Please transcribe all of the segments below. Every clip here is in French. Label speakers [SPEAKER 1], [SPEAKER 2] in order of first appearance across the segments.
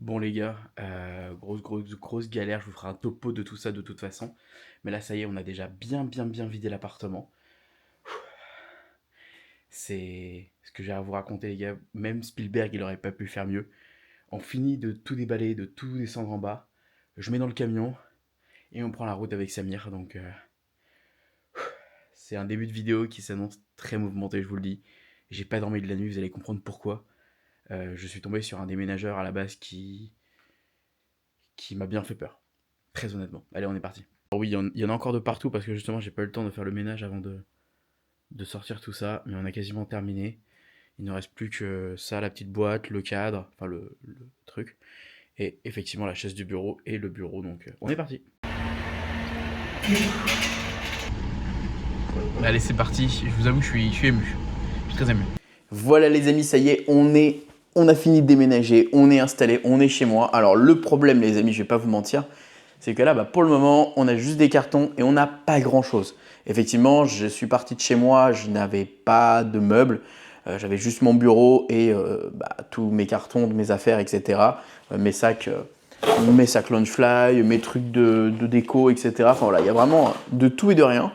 [SPEAKER 1] Bon les gars, grosse galère, je vous ferai un topo de tout ça de toute façon. Mais là ça y est, on a déjà bien vidé l'appartement. C'est ce que j'ai à vous raconter les gars. Même Spielberg, il aurait pas pu faire mieux. On finit de tout déballer, de tout descendre en bas. Je mets dans le camion et on prend la route avec Samir. Donc c'est un début de vidéo qui s'annonce très mouvementé, je vous le dis. J'ai pas dormi de la nuit, vous allez comprendre pourquoi. Je suis tombé sur un déménageur à la base qui m'a bien fait peur. Très honnêtement. Allez, on est parti. Alors oui, il y en a encore de partout parce que justement, j'ai pas eu le temps de faire le ménage avant de sortir tout ça, mais on a quasiment terminé. Il ne reste plus que ça, la petite boîte, le cadre, enfin le truc, et effectivement la chaise du bureau et le bureau, donc on est parti. Allez, c'est parti. Je vous avoue, je suis ému. Je suis très ému. Voilà les amis, ça y est, on a fini de déménager, on est installé, on est chez moi. Alors le problème les amis, je vais pas vous mentir, c'est que là, pour le moment, on a juste des cartons et on n'a pas grand-chose. Effectivement, je suis parti de chez moi, je n'avais pas de meubles, j'avais juste mon bureau et tous mes cartons de mes affaires, etc. Mes sacs Launchfly, mes trucs de déco, etc. Enfin voilà, il y a vraiment de tout et de rien.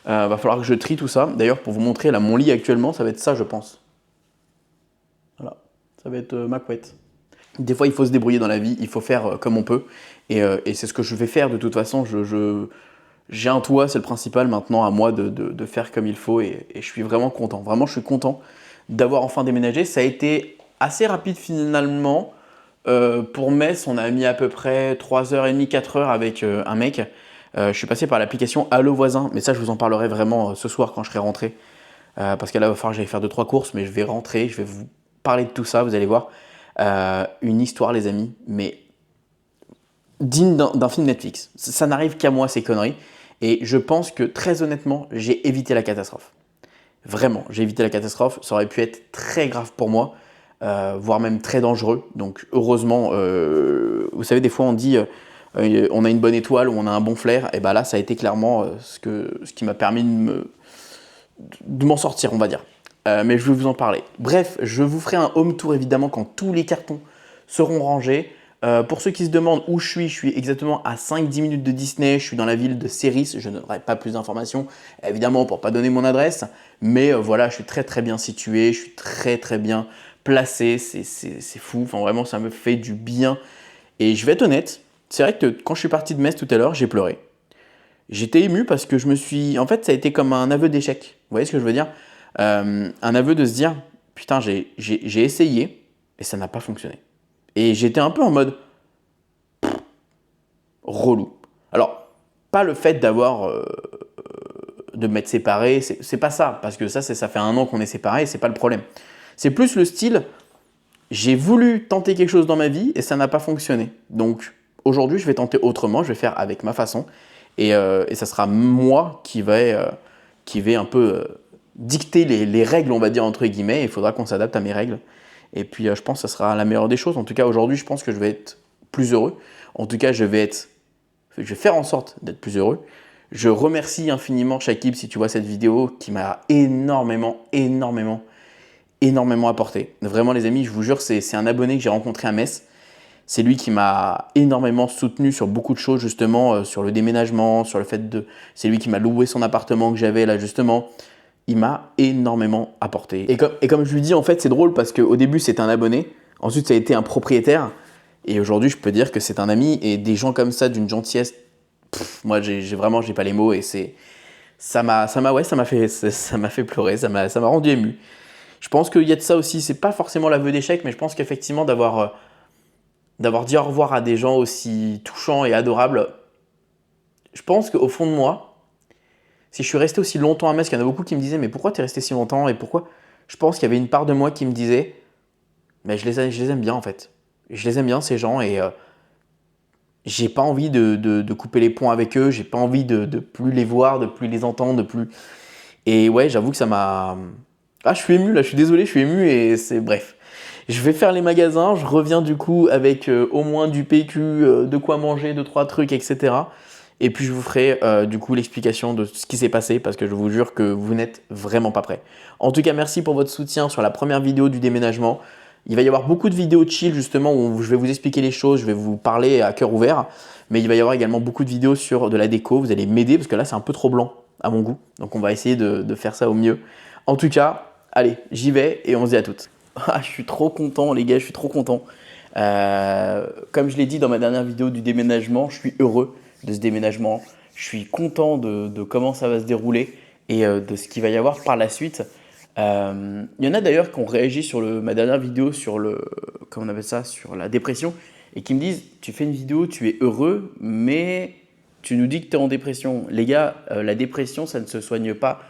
[SPEAKER 1] Va falloir que je trie tout ça. D'ailleurs, pour vous montrer, là, mon lit actuellement, ça va être ça, je pense. Voilà, ça va être ma couette. Des fois, il faut se débrouiller dans la vie, il faut faire comme on peut. Et c'est ce que je vais faire de toute façon. J'ai un toit, c'est le principal. Maintenant, à moi de faire comme il faut. Et je suis vraiment content. Vraiment, je suis content d'avoir enfin déménagé. Ça a été assez rapide finalement. Pour Metz, on a mis à peu près 3h30, 4h avec un mec. Je suis passé par l'application Allo Voisin. Mais ça, je vous en parlerai vraiment ce soir quand je serai rentré. Parce que là, il va falloir que j'aille faire 2-3 courses. Mais je vais rentrer, je vais vous parler de tout ça, vous allez voir. Une histoire, les amis, mais digne d'un film Netflix. Ça n'arrive qu'à moi, ces conneries. Et je pense que, très honnêtement, j'ai évité la catastrophe. Vraiment, j'ai évité la catastrophe. Ça aurait pu être très grave pour moi, voire même très dangereux. Donc, heureusement, vous savez, des fois, on dit on a une bonne étoile ou on a un bon flair. Et bien là, ça a été clairement ce qui m'a permis de m'en sortir, on va dire. Mais je vais vous en parler. Bref, je vous ferai un home tour évidemment quand tous les cartons seront rangés. Pour ceux qui se demandent où je suis exactement à 5-10 minutes de Disney. Je suis dans la ville de Céris. Je n'aurai pas plus d'informations, évidemment, pour ne pas donner mon adresse. Mais voilà, je suis très bien situé. Je suis très bien placé. C'est fou. Enfin, vraiment, ça me fait du bien. Et je vais être honnête, c'est vrai que quand je suis parti de Metz tout à l'heure, j'ai pleuré. J'étais ému parce que je me suis... En fait, ça a été comme un aveu d'échec. Vous voyez ce que je veux dire? Un aveu de se dire, putain, j'ai essayé et ça n'a pas fonctionné. Et j'étais un peu en mode relou. Alors, pas le fait de m'être séparé, c'est pas ça, parce que ça fait 1 an qu'on est séparés, c'est pas le problème. C'est plus le style, j'ai voulu tenter quelque chose dans ma vie et ça n'a pas fonctionné. Donc, aujourd'hui, je vais tenter autrement, je vais faire avec ma façon. Et ça sera moi qui vais un peu dicter les règles, on va dire, entre guillemets. Il faudra qu'on s'adapte à mes règles. Et puis, je pense que ça sera la meilleure des choses. En tout cas, aujourd'hui, je pense que je vais être plus heureux. En tout cas, je vais faire en sorte d'être plus heureux. Je remercie infiniment Shakib, si tu vois cette vidéo, qui m'a énormément apporté. Vraiment, les amis, je vous jure, c'est un abonné que j'ai rencontré à Metz. C'est lui qui m'a énormément soutenu sur beaucoup de choses, justement, sur le déménagement, sur le fait de... C'est lui qui m'a loué son appartement que j'avais là, justement. Il m'a énormément apporté. Et comme je lui dis, en fait, c'est drôle parce qu'au début, c'était un abonné. Ensuite, ça a été un propriétaire. Et aujourd'hui, je peux dire que c'est un ami. Et des gens comme ça, d'une gentillesse, moi, j'ai pas les mots. Et ça m'a fait pleurer, ça m'a rendu ému. Je pense qu'il y a de ça aussi. C'est pas forcément l'aveu d'échec, mais je pense qu'effectivement, d'avoir dit au revoir à des gens aussi touchants et adorables, je pense qu'au fond de moi, si je suis resté aussi longtemps à Metz, il y en a beaucoup qui me disaient « Mais pourquoi tu es resté si longtemps et pourquoi ?» Je pense qu'il y avait une part de moi qui me disait « Mais je les aime bien en fait. Je les aime bien ces gens et j'ai pas envie de couper les ponts avec eux, j'ai pas envie de plus les voir, de plus les entendre, de plus... » Et ouais, j'avoue que ça m'a... Ah, je suis ému là, je suis désolé, je suis ému et c'est... Bref. Je vais faire les magasins, je reviens du coup avec au moins du PQ, de quoi manger, 2-3 trucs, etc. Et puis je vous ferai du coup l'explication de ce qui s'est passé parce que je vous jure que vous n'êtes vraiment pas prêts. En tout cas, merci pour votre soutien sur la première vidéo du déménagement. Il va y avoir beaucoup de vidéos chill justement où je vais vous expliquer les choses, je vais vous parler à cœur ouvert. Mais il va y avoir également beaucoup de vidéos sur de la déco. Vous allez m'aider parce que là, c'est un peu trop blanc à mon goût. Donc, on va essayer de faire ça au mieux. En tout cas, allez, j'y vais et on se dit à toutes. Ah, je suis trop content, les gars, je suis trop content. Comme je l'ai dit dans ma dernière vidéo du déménagement, je suis heureux de ce déménagement. Je suis content de comment ça va se dérouler et de ce qu'il va y avoir par la suite. Il y en a d'ailleurs qui ont réagi sur ma dernière vidéo sur comment on appelle ça, sur la dépression et qui me disent tu fais une vidéo, tu es heureux, mais tu nous dis que tu es en dépression. Les gars, la dépression, ça ne se soigne pas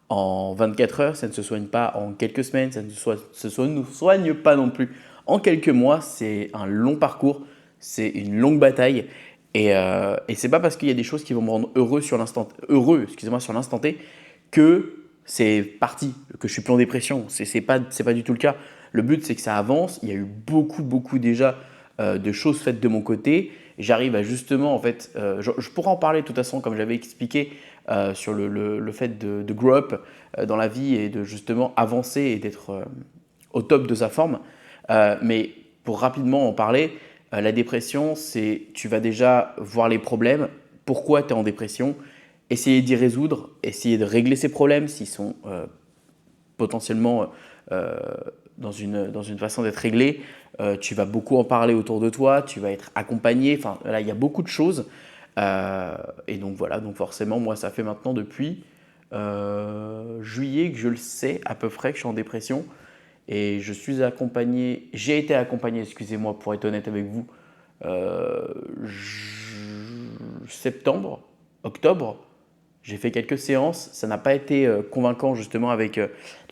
[SPEAKER 1] en 24 heures, ça ne se soigne pas en quelques semaines, ça ne se soigne pas non plus en quelques mois. C'est un long parcours, c'est une longue bataille. Et c'est pas parce qu'il y a des choses qui vont me rendre heureux sur l'instant T que c'est parti, que je suis plus en dépression. C'est pas du tout le cas. Le but, c'est que ça avance. Il y a eu beaucoup déjà de choses faites de mon côté. J'arrive à justement, en fait, je pourrais en parler de toute façon, comme j'avais expliqué sur le fait de grow up dans la vie et de justement avancer et d'être au top de sa forme. Mais pour rapidement en parler, la dépression, c'est tu vas déjà voir les problèmes, pourquoi tu es en dépression, essayer d'y résoudre, essayer de régler ces problèmes s'ils sont potentiellement euh, dans une façon d'être réglés. Tu vas beaucoup en parler autour de toi, tu vas être accompagné. Enfin, là, il y a beaucoup de choses. Et donc voilà, donc forcément, moi, ça fait maintenant depuis juillet que je le sais à peu près que je suis en dépression. Et j'ai été accompagné, excusez-moi, pour être honnête avec vous, euh, septembre, octobre. J'ai fait quelques séances, ça n'a pas été convaincant justement avec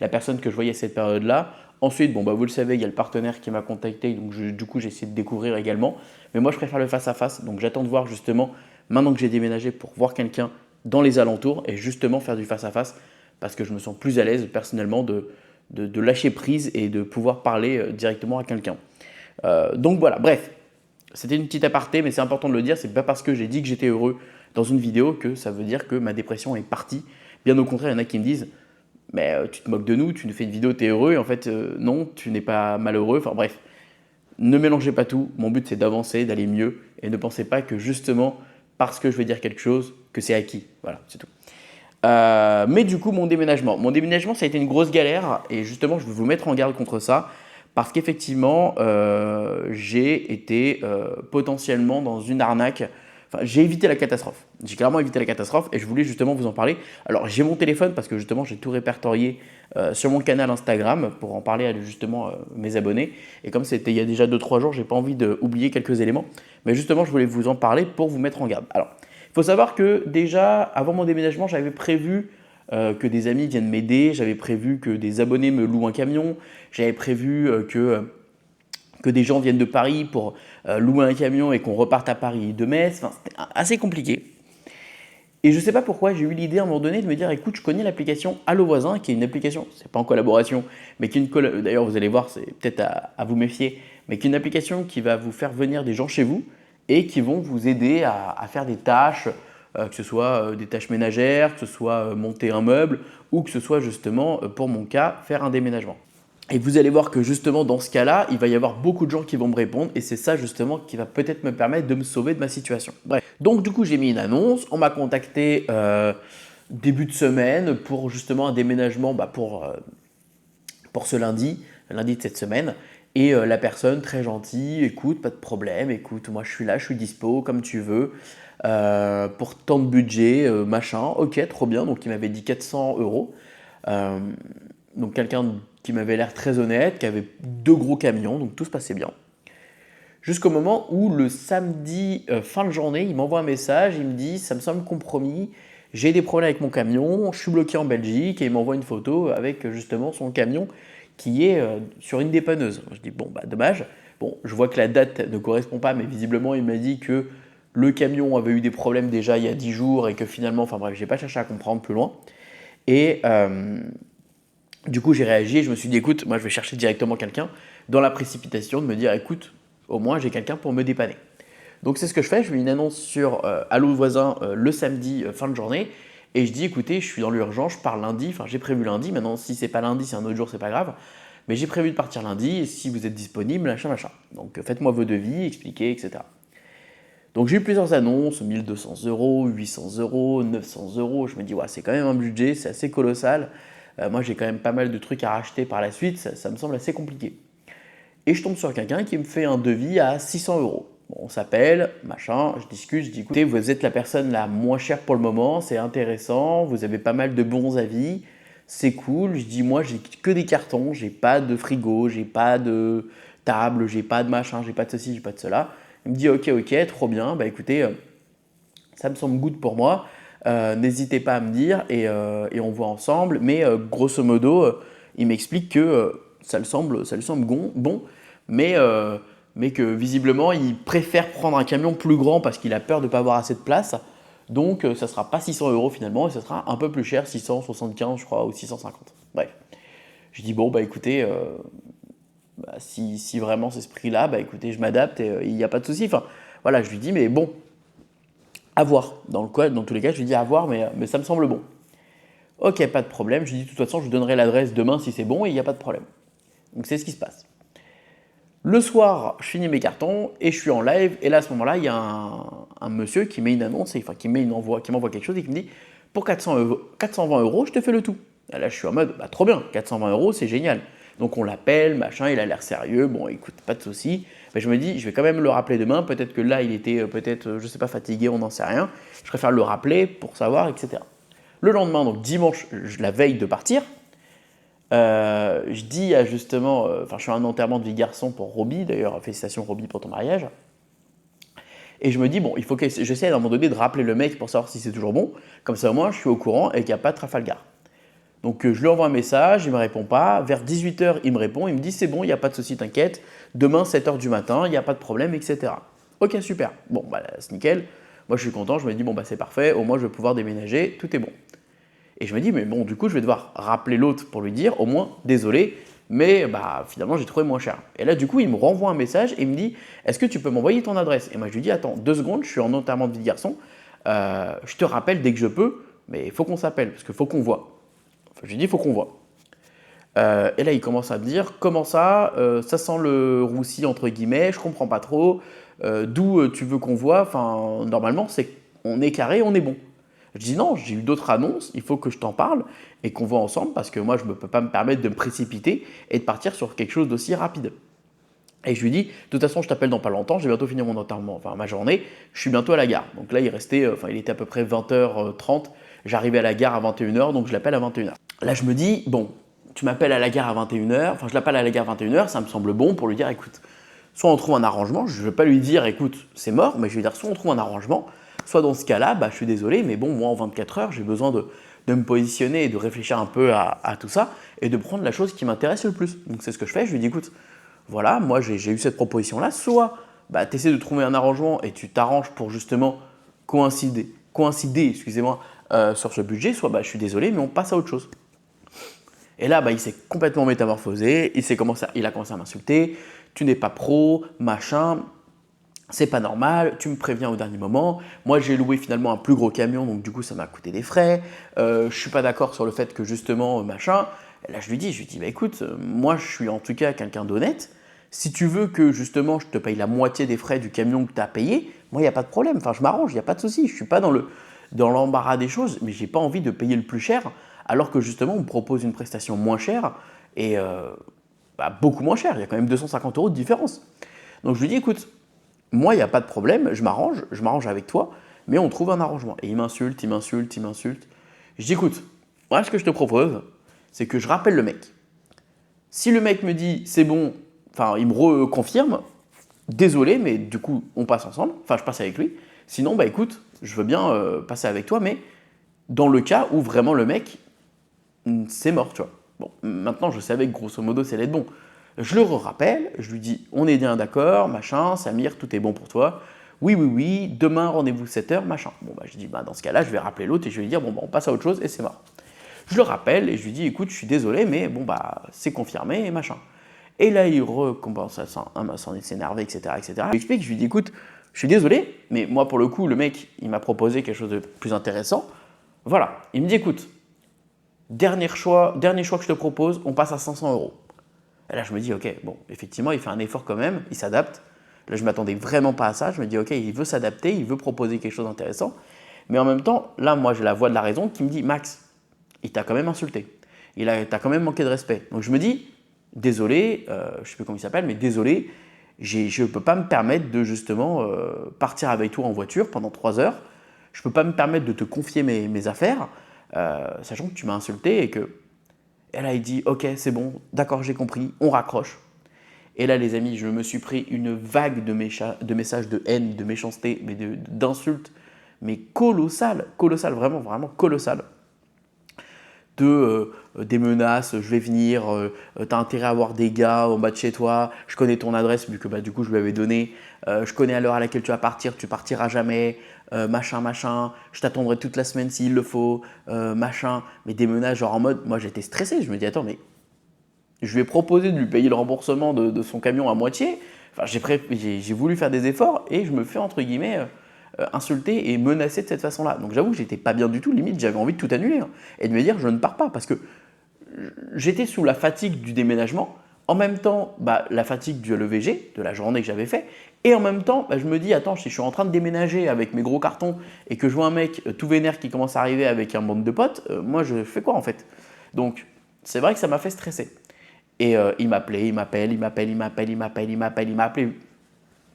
[SPEAKER 1] la personne que je voyais à cette période-là. Ensuite, bon, bah, vous le savez, il y a le partenaire qui m'a contacté, donc du coup j'ai essayé de découvrir également. Mais moi je préfère le face-à-face, donc j'attends de voir justement, maintenant que j'ai déménagé, pour voir quelqu'un dans les alentours et justement faire du face-à-face parce que je me sens plus à l'aise personnellement de lâcher prise et de pouvoir parler directement à quelqu'un. Donc voilà, bref, c'était une petite aparté, mais c'est important de le dire. C'est pas parce que j'ai dit que j'étais heureux dans une vidéo que ça veut dire que ma dépression est partie. Bien au contraire, il y en a qui me disent mais tu te moques de nous, tu nous fais une vidéo, tu es heureux, et en fait non, tu n'es pas malheureux. Enfin bref, ne mélangez pas tout. Mon but c'est d'avancer, d'aller mieux, et ne pensez pas que justement parce que je vais dire quelque chose, que c'est acquis. Voilà, c'est tout. Mais du coup, mon déménagement, ça a été une grosse galère et justement, je vais vous mettre en garde contre ça parce qu'effectivement, j'ai été potentiellement dans une arnaque. Enfin, j'ai évité la catastrophe. J'ai clairement évité la catastrophe et je voulais justement vous en parler. Alors, j'ai mon téléphone parce que justement, j'ai tout répertorié sur mon canal Instagram pour en parler à justement mes abonnés. Et comme c'était il y a déjà 2-3 jours, j'ai pas envie d'oublier quelques éléments. Mais justement, je voulais vous en parler pour vous mettre en garde. Alors, il faut savoir que déjà, avant mon déménagement, j'avais prévu que des amis viennent m'aider, j'avais prévu que des abonnés me louent un camion, j'avais prévu que des gens viennent de Paris pour louer un camion et qu'on reparte à Paris de Metz. Enfin, c'était assez compliqué. Et je ne sais pas pourquoi, j'ai eu l'idée à un moment donné de me dire écoute, je connais l'application Allo Voisin, qui est une application, c'est pas en collaboration, mais qui est d'ailleurs, vous allez voir, c'est peut-être à vous méfier, mais qui est une application qui va vous faire venir des gens chez vous et qui vont vous aider à faire des tâches, que ce soit des tâches ménagères, que ce soit monter un meuble ou que ce soit justement, pour mon cas, faire un déménagement. Et vous allez voir que justement dans ce cas-là, il va y avoir beaucoup de gens qui vont me répondre et c'est ça justement qui va peut-être me permettre de me sauver de ma situation. Bref, donc du coup j'ai mis une annonce, on m'a contacté début de semaine pour justement un déménagement pour ce lundi de cette semaine. Et la personne très gentille, écoute, pas de problème, écoute, moi je suis là, je suis dispo, comme tu veux, pour tant de budget, machin, ok, trop bien, donc il m'avait dit 400 euros. Euh, donc quelqu'un qui m'avait l'air très honnête, qui avait 2 gros camions, donc tout se passait bien. Jusqu'au moment où le samedi, fin de journée, il m'envoie un message, il me dit ça me semble compromis, j'ai des problèmes avec mon camion, je suis bloqué en Belgique et il m'envoie une photo avec justement son camion qui est sur une dépanneuse. Je dis bon bah dommage. Bon, je vois que la date ne correspond pas, mais visiblement il m'a dit que le camion avait eu des problèmes déjà il y a 10 jours et que finalement, enfin bref, j'ai pas cherché à comprendre plus loin. Et du coup, j'ai réagi et je me suis dit, écoute, moi je vais chercher directement quelqu'un dans la précipitation de me dire, écoute, au moins j'ai quelqu'un pour me dépanner. Donc c'est ce que je fais, je mets une annonce sur Allo Voisin le samedi fin de journée et je dis, écoutez, je suis dans l'urgence, je pars lundi, enfin j'ai prévu lundi, maintenant si c'est pas lundi, c'est un autre jour, c'est pas grave. mais j'ai prévu de partir lundi, et si vous êtes disponible, machin, machin. Donc faites-moi vos devis, expliquez, etc. Donc j'ai eu plusieurs annonces, 1200 euros, 800 euros, 900 euros. Je me dis, ouais, c'est quand même un budget, c'est assez colossal. Moi, j'ai quand même pas mal de trucs à racheter par la suite, ça me semble assez compliqué. Et je tombe sur quelqu'un qui me fait un devis à 600 euros. Bon, on s'appelle, machin, je discute, je dis, écoutez, vous êtes la personne la moins chère pour le moment, c'est intéressant, vous avez pas mal de bons avis, c'est cool. Je dis, moi, j'ai que des cartons, j'ai pas de frigo, j'ai pas de table, j'ai pas de machin, j'ai pas de ceci, j'ai pas de cela. Il me dit, ok, ok, trop bien, bah écoutez, ça me semble good pour moi. N'hésitez pas à me dire et on voit ensemble. Mais grosso modo, il m'explique que ça lui semble bon, mais, euh, mais que visiblement, il préfère prendre un camion plus grand parce qu'il a peur de ne pas avoir assez de place. Donc, ça ne sera pas 600 euros finalement et ça sera un peu plus cher, 675 je crois, ou 650. Bref. Je dis, bon, bah écoutez, si vraiment c'est ce prix-là, bah écoutez, je m'adapte et il n'y a pas de souci. Enfin, voilà, je lui dis, mais bon, à voir. Dans tous les cas, je lui dis à voir, mais ça me semble bon. Ok, pas de problème. Je lui dis de toute façon, je vous donnerai l'adresse demain si c'est bon et il n'y a pas de problème. Donc c'est ce qui se passe. Le soir, je finis mes cartons et je suis en live. Et là, à ce moment-là, il y a un monsieur qui met une annonce, enfin qui m'envoie quelque chose et qui me dit pour 420 euros, je te fais le tout. Et là, je suis en mode trop bien, 420 euros, c'est génial. Donc on l'appelle, machin, il a l'air sérieux. Bon, écoute, pas de souci. Mais je me dis, je vais quand même le rappeler demain. Peut-être que là, il était je sais pas, fatigué, on n'en sait rien. Je préfère le rappeler pour savoir, etc. Le lendemain, donc dimanche, la veille de partir, je dis à justement, je fais un enterrement de vie garçon pour Roby, d'ailleurs, félicitations Roby pour ton mariage. Et je me dis, bon, il faut que j'essaie à un moment donné de rappeler le mec pour savoir si c'est toujours bon. Comme ça, au moins, je suis au courant et qu'il n'y a pas de Trafalgar. Donc je lui envoie un message, il ne me répond pas. Vers 18h, il me répond, il me dit c'est bon, il n'y a pas de souci, t'inquiète. Demain, 7h du matin, il n'y a pas de problème, etc. Ok, super. Bon, bah, c'est nickel. Moi, je suis content, je me dis bon, bah, c'est parfait, au moins je vais pouvoir déménager, tout est bon. Et je me dis, mais bon, du coup, je vais devoir rappeler l'autre pour lui dire, au moins, désolé, mais bah, finalement, j'ai trouvé moins cher. Et là, du coup, il me renvoie un message et il me dit, est-ce que tu peux m'envoyer ton adresse? Et moi, je lui dis, attends, 2 secondes, je suis en enterrement de vie de garçon, je te rappelle dès que je peux, mais il faut qu'on s'appelle, parce qu'il faut qu'on voit. Enfin, je lui dis, il faut qu'on voit. Et là, il commence à me dire, comment ça, ça sent le roussi, entre guillemets, je comprends pas trop, d'où tu veux qu'on voit, enfin, normalement, on est carré, on est bon. Je dis non, j'ai eu d'autres annonces, il faut que je t'en parle et qu'on voit ensemble parce que moi, je ne peux pas me permettre de me précipiter et de partir sur quelque chose d'aussi rapide. Et je lui dis, de toute façon, je t'appelle dans pas longtemps, j'ai bientôt fini mon enterrement, enfin ma journée, je suis bientôt à la gare. Donc là, il était à peu près 20h30, j'arrivais à la gare à 21h, donc je l'appelle à 21h. Là, je me dis, bon, tu m'appelles à la gare à 21h, enfin je l'appelle à la gare à 21h, ça me semble bon pour lui dire, écoute, soit on trouve un arrangement, je ne vais pas lui dire, écoute, c'est mort, mais je vais lui dire, soit on trouve un arrangement, soit dans ce cas-là, bah, je suis désolé, mais bon, moi en 24 heures, j'ai besoin de me positionner et de réfléchir un peu à tout ça et de prendre la chose qui m'intéresse le plus. Donc c'est ce que je fais, je lui dis, écoute, voilà, moi j'ai eu cette proposition-là, soit bah, tu essaies de trouver un arrangement et tu t'arranges pour justement coïncider excusez-moi, sur ce budget, soit bah, je suis désolé, mais on passe à autre chose. Et là, bah, il s'est complètement métamorphosé, il a commencé à m'insulter, tu n'es pas pro, machin, c'est pas normal, tu me préviens au dernier moment. Moi, j'ai loué finalement un plus gros camion, donc du coup, ça m'a coûté des frais. Je suis pas d'accord sur le fait que justement, machin. Et là, je lui dis, bah écoute, moi, je suis en tout cas quelqu'un d'honnête. Si tu veux que justement, je te paye la moitié des frais du camion que tu as payé, moi, il n'y a pas de problème. Enfin, je m'arrange, il n'y a pas de souci. Je suis pas dans l'embarras des choses, mais j'ai pas envie de payer le plus cher, alors que justement, on me propose une prestation moins chère et beaucoup moins chère. Il y a quand même 250 euros de différence. Donc, je lui dis, écoute, moi, il n'y a pas de problème, je m'arrange avec toi, mais on trouve un arrangement. Et il m'insulte, il m'insulte, il m'insulte. Je dis, écoute, moi, ce que je te propose, c'est que je rappelle le mec. Si le mec me dit, c'est bon, enfin, il me reconfirme, désolé, mais du coup, on passe ensemble, enfin, je passe avec lui. Sinon, bah écoute, je veux bien passer avec toi, mais dans le cas où vraiment le mec, c'est mort, tu vois. Bon, maintenant, je savais que grosso modo, c'est l'être bon. Je le rappelle, je lui dis, on est bien d'accord, machin, Samir, tout est bon pour toi. Oui, oui, oui, demain, rendez-vous 7h, machin. Bon, bah, je dis, bah, dans ce cas-là, je vais rappeler l'autre et je vais lui dire, bon, bah, on passe à autre chose et c'est mort. Je le rappelle et je lui dis, écoute, je suis désolé, mais bon, bah, c'est confirmé et machin. Et là, il recommence à s'énerver, etc., etc. Je lui explique, je lui dis, écoute, je suis désolé, mais moi, pour le coup, le mec, il m'a proposé quelque chose de plus intéressant. Voilà. Il me dit, écoute, dernier choix que je te propose, on passe à 500 euros. Et là, je me dis, ok, bon, effectivement, il fait un effort quand même, il s'adapte. Là, je ne m'attendais vraiment pas à ça. Je me dis, ok, il veut s'adapter, il veut proposer quelque chose d'intéressant. Mais en même temps, là, moi, j'ai la voix de la raison qui me dit, Max, il t'a quand même insulté. T'as quand même manqué de respect. Donc, je me dis, désolé, je ne sais plus comment il s'appelle, mais désolé, je ne peux pas me permettre de justement partir avec toi en voiture pendant 3 heures. Je ne peux pas me permettre de te confier mes affaires, sachant que tu m'as insulté et que. Et là, il dit, ok, c'est bon, d'accord, j'ai compris, on raccroche. Et là, les amis, je me suis pris une vague de messages de haine, de méchanceté, mais d'insultes, mais colossales, colossales, vraiment, vraiment colossales. Des menaces, je vais venir, t'as intérêt à avoir des gars en bas de chez toi, je connais ton adresse vu que du coup je lui avais donné, je connais à l'heure à laquelle tu vas partir, tu partiras jamais, machin, machin, je t'attendrai toute la semaine s'il le faut, machin, mais des menaces genre en mode, moi j'étais stressé, je me dis attends mais je lui ai proposé de lui payer le remboursement de son camion à moitié, enfin j'ai voulu faire des efforts et je me fais entre guillemets insulter et menacer de cette façon-là. Donc j'avoue que j'étais pas bien du tout, limite j'avais envie de tout annuler et de me dire je ne pars pas parce que j'étais sous la fatigue du déménagement, en même temps la fatigue du LEVG, de la journée que j'avais fait, et en même temps je me dis attends si je suis en train de déménager avec mes gros cartons et que je vois un mec tout vénère qui commence à arriver avec un bande de potes, moi je fais quoi en fait? Donc c'est vrai que ça m'a fait stresser. Et il m'appelait, il m'appelle, il m'appelle, il m'appelle, il m'appelle, il m'appelle, il m'a appelé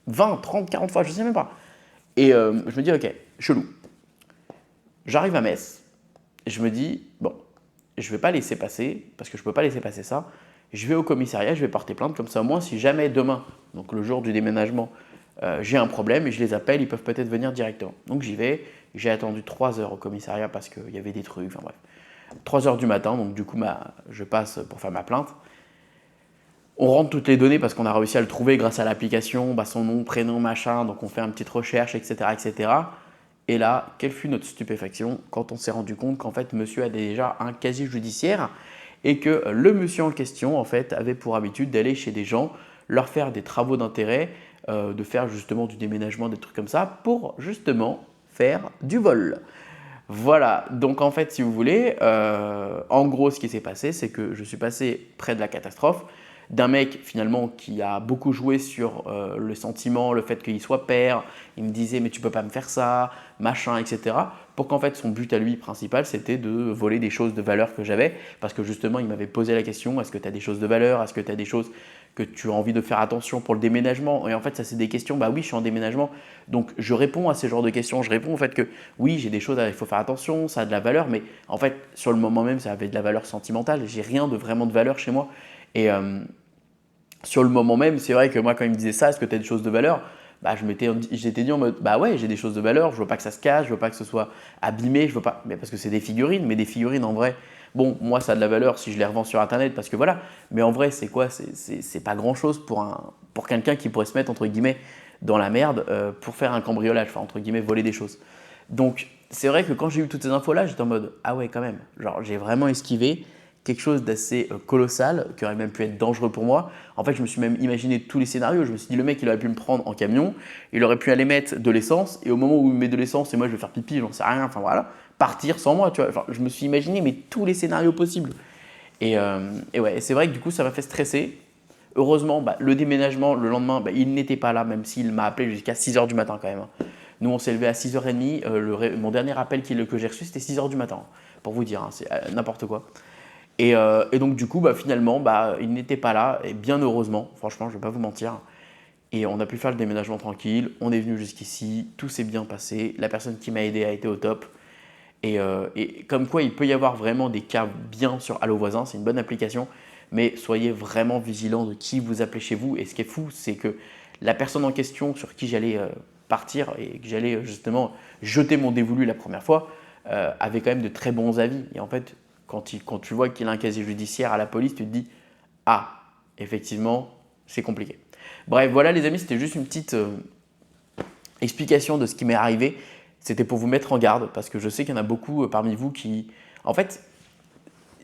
[SPEAKER 1] 20, 30, 40 fois, je ne sais même pas. Et je me dis, ok, chelou. J'arrive à Metz, et je me dis, bon, je ne vais pas laisser passer, parce que je ne peux pas laisser passer ça. Je vais au commissariat, je vais porter plainte, comme ça au moins, si jamais demain, donc le jour du déménagement, j'ai un problème et je les appelle, ils peuvent peut-être venir directement. Donc j'y vais, j'ai attendu 3 heures au commissariat parce qu'il y avait des trucs, enfin bref. 3 heures du matin, donc du coup, je passe pour faire ma plainte. On rentre toutes les données parce qu'on a réussi à le trouver grâce à l'application, son nom, prénom, machin, donc on fait une petite recherche, etc., etc. Et là, quelle fut notre stupéfaction quand on s'est rendu compte qu'en fait, monsieur a déjà un casier judiciaire et que le monsieur en question, en fait, avait pour habitude d'aller chez des gens, leur faire des travaux d'intérêt, de faire justement du déménagement, des trucs comme ça, pour justement faire du vol. Voilà, donc en fait, si vous voulez, en gros, ce qui s'est passé, c'est que je suis passé près de la catastrophe d'un mec finalement qui a beaucoup joué sur le sentiment, le fait qu'il soit père. Il me disait mais tu peux pas me faire ça, machin, etc. Pour qu'en fait son but à lui principal c'était de voler des choses de valeur que j'avais parce que justement il m'avait posé la question est-ce que tu as des choses de valeur, est-ce que tu as des choses que tu as envie de faire attention pour le déménagement. Et en fait ça c'est des questions, bah oui je suis en déménagement donc je réponds à ces genres de questions, je réponds au fait que oui j'ai des choses, il faut faire attention, ça a de la valeur mais en fait sur le moment même ça avait de la valeur sentimentale, j'ai rien de vraiment de valeur chez moi. Et sur le moment même, c'est vrai que moi, quand il me disait ça, est-ce que tu as des choses de valeur? J'étais dit en mode, bah ouais, j'ai des choses de valeur, je veux pas que ça se cache, je veux pas que ce soit abîmé, je veux pas, mais parce que c'est des figurines, mais des figurines en vrai, bon, moi ça a de la valeur si je les revends sur internet parce que voilà, mais en vrai, c'est quoi? C'est pas grand chose pour quelqu'un qui pourrait se mettre entre guillemets dans la merde pour faire un cambriolage, enfin entre guillemets voler des choses. Donc c'est vrai que quand j'ai eu toutes ces infos là, j'étais en mode, ah ouais, quand même, genre j'ai vraiment esquivé quelque chose d'assez colossal, qui aurait même pu être dangereux pour moi. En fait, je me suis même imaginé tous les scénarios. Je me suis dit, le mec, il aurait pu me prendre en camion, il aurait pu aller mettre de l'essence, et au moment où il met de l'essence, et moi je vais faire pipi, j'en sais rien, enfin voilà, partir sans moi, tu vois. Enfin, je me suis imaginé, mais tous les scénarios possibles. Et ouais, c'est vrai que du coup, ça m'a fait stresser. Heureusement, le déménagement, le lendemain, il n'était pas là, même s'il m'a appelé jusqu'à 6 h du matin quand même. Nous, on s'est levé à 6 h 30. Mon dernier appel que j'ai reçu, c'était 6 h du matin. Pour vous dire, c'est n'importe quoi. Et donc du coup, finalement, il n'était pas là, et bien heureusement, franchement, je ne vais pas vous mentir. Et on a pu faire le déménagement tranquille, on est venu jusqu'ici, tout s'est bien passé, la personne qui m'a aidé a été au top. Et comme quoi, il peut y avoir vraiment des cas bien sur Allo Voisin, c'est une bonne application, mais soyez vraiment vigilants de qui vous appelez chez vous. Et ce qui est fou, c'est que la personne en question sur qui j'allais partir et que j'allais justement jeter mon dévolu la première fois, avait quand même de très bons avis. Et en fait, quand tu vois qu'il a un casier judiciaire à la police, tu te dis « Ah, effectivement, c'est compliqué ». Bref, voilà les amis, c'était juste une petite explication de ce qui m'est arrivé. C'était pour vous mettre en garde, parce que je sais qu'il y en a beaucoup parmi vous qui… En fait,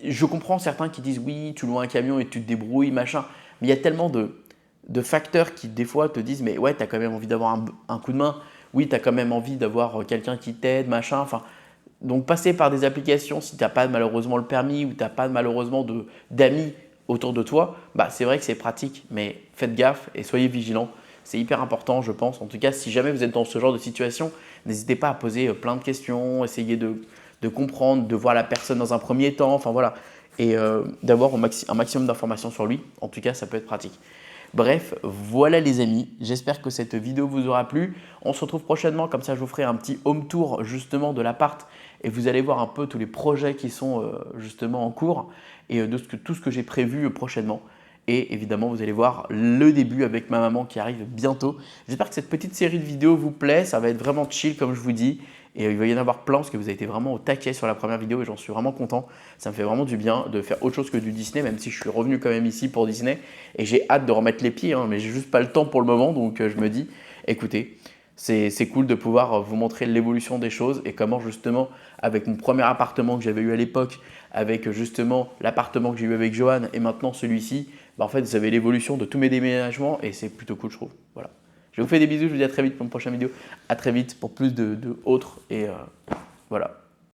[SPEAKER 1] je comprends certains qui disent « Oui, tu loues un camion et tu te débrouilles, machin ». Mais il y a tellement de facteurs qui, des fois, te disent « Mais ouais, tu as quand même envie d'avoir un coup de main. Oui, tu as quand même envie d'avoir quelqu'un qui t'aide, machin. » Enfin, donc, passer par des applications si tu n'as pas malheureusement le permis ou tu n'as pas malheureusement d'amis autour de toi, bah, c'est vrai que c'est pratique, mais faites gaffe et soyez vigilants. C'est hyper important, je pense. En tout cas, si jamais vous êtes dans ce genre de situation, n'hésitez pas à poser plein de questions, essayez de comprendre, de voir la personne dans un premier temps, enfin voilà, et d'avoir un maximum d'informations sur lui. En tout cas, ça peut être pratique. Bref, voilà les amis, j'espère que cette vidéo vous aura plu. On se retrouve prochainement, comme ça je vous ferai un petit home tour justement de l'appart et vous allez voir un peu tous les projets qui sont justement en cours et tout ce que j'ai prévu prochainement. Et évidemment, vous allez voir le début avec ma maman qui arrive bientôt. J'espère que cette petite série de vidéos vous plaît, ça va être vraiment chill comme je vous dis. Et il va y en avoir plein parce que vous avez été vraiment au taquet sur la première vidéo et j'en suis vraiment content. Ça me fait vraiment du bien de faire autre chose que du Disney, même si je suis revenu quand même ici pour Disney. Et j'ai hâte de remettre les pieds, hein, mais j'ai juste pas le temps pour le moment. Donc je me dis, écoutez, c'est cool de pouvoir vous montrer l'évolution des choses et comment justement avec mon premier appartement que j'avais eu à l'époque, avec justement l'appartement que j'ai eu avec Johan et maintenant celui-ci, bah en fait vous avez l'évolution de tous mes déménagements et c'est plutôt cool je trouve. Voilà. Je vous fais des bisous, je vous dis à très vite pour une prochaine vidéo. À très vite pour plus de autres et voilà.